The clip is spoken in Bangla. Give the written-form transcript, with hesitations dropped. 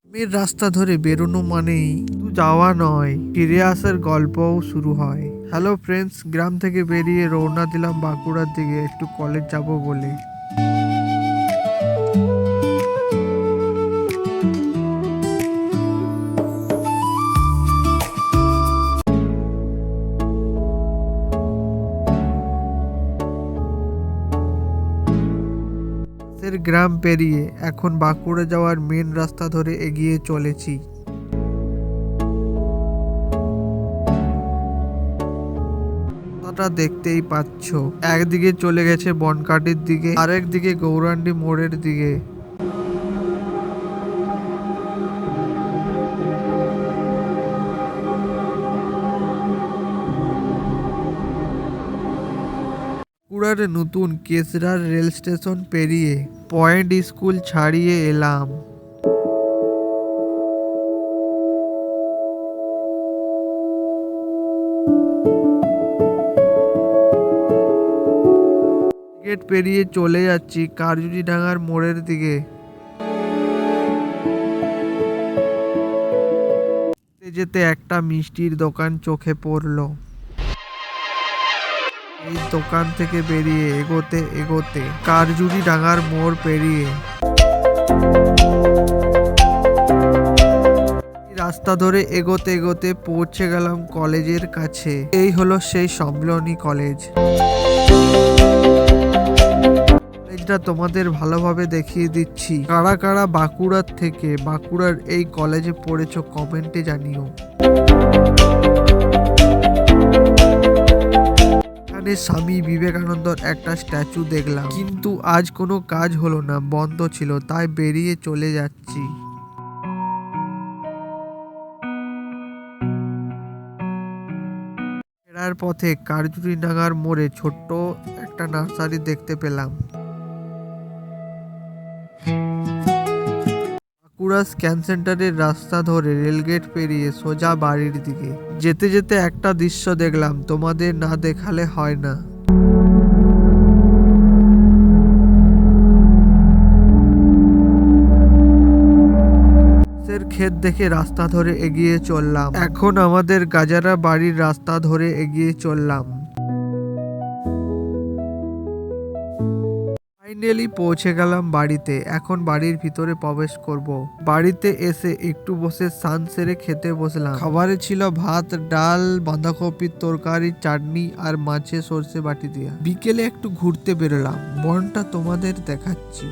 মেন রাস্তা ধরে বেরোনো মানেই শুধু যাওয়া নয়, ফিরে আসার গল্পও শুরু হয়। হ্যালো ফ্রেন্ডস, গ্রাম থেকে বেরিয়ে রওনা দিলাম বাঁকুড়ার দিকে একটু কলেজ যাব বলে। গ্রাম পেরিয়ে এখন বাঁকুড়া যাওয়ার মেন রাস্তা ধরে এগিয়ে চলেছি। রাস্তাটা দেখতেই পাচ্ছ, একদিকে চলে গেছে বনকাটির দিকে, আরেক দিকে গৌরাণ্ডি মোড়ের দিকে। বাঁকুড়ার নতুন কেশরার রেল স্টেশন পেরিয়ে পয়েন্ট স্কুল ছাড়িয়ে এলাম। গেট পেরিয়ে চলে যাচ্ছি কারজুরিডাঙ্গার মোড়ের দিকে। যেতে যেতে একটা মিষ্টির দোকান চোখে পড়লো। এই দোকান থেকে বেরিয়ে এগোতে এগোতে কারজুরিডাঙ্গার মোড় পেরিয়ে রাস্তা ধরে এগোতে এগোতে পৌঁছে গেলাম কলেজের কাছে। এই হলো সেই সম্মিলনী কলেজ। কলেজটা তোমাদের ভালোভাবে দেখিয়ে দিচ্ছি। কারা কারা বাঁকুড়ার থেকে বাঁকুড়ার এই কলেজে পড়েছো কমেন্টে জানিও। এখানে স্বামী বিবেকানন্দর একটা স্ট্যাচু দেখলাম, কিন্তু আজ কোনো কাজ হলো না, বন্ধ ছিল, তাই বেরিয়ে চলে যাচ্ছি। ফেরার পথে কারজুরিডাঙ্গার মোড়ে ছোট্ট একটা নার্সারি দেখতে পেলাম। বাঁকুড়া স্ক্যান সেন্টারের রাস্তা ধরে রেলগেট পেরিয়ে সোজা বাড়ির দিকে যেতে যেতে একটা দৃশ্য দেখলাম, তোমাদের না দেখালে হয় না। ক্ষেত দেখে রাস্তা ধরে এগিয়ে চললাম। এখন আমাদের গাজারা বাড়ির রাস্তা ধরে এগিয়ে চললাম। ফাইনালি পৌঁছে গেলাম বাড়িতে। এখন বাড়ির ভিতরে প্রবেশ করব। বাড়িতে এসে একটু বসে স্নান সেরে খেতে বসলাম। খাবারে ছিল ভাত, ডাল, বাঁধাকপির তরকারি, চাটনি আর মাছের সর্ষে বাটি দিয়া। বিকেলে একটু ঘুরতে বেরোলাম, বনটা তোমাদের দেখাচ্ছি।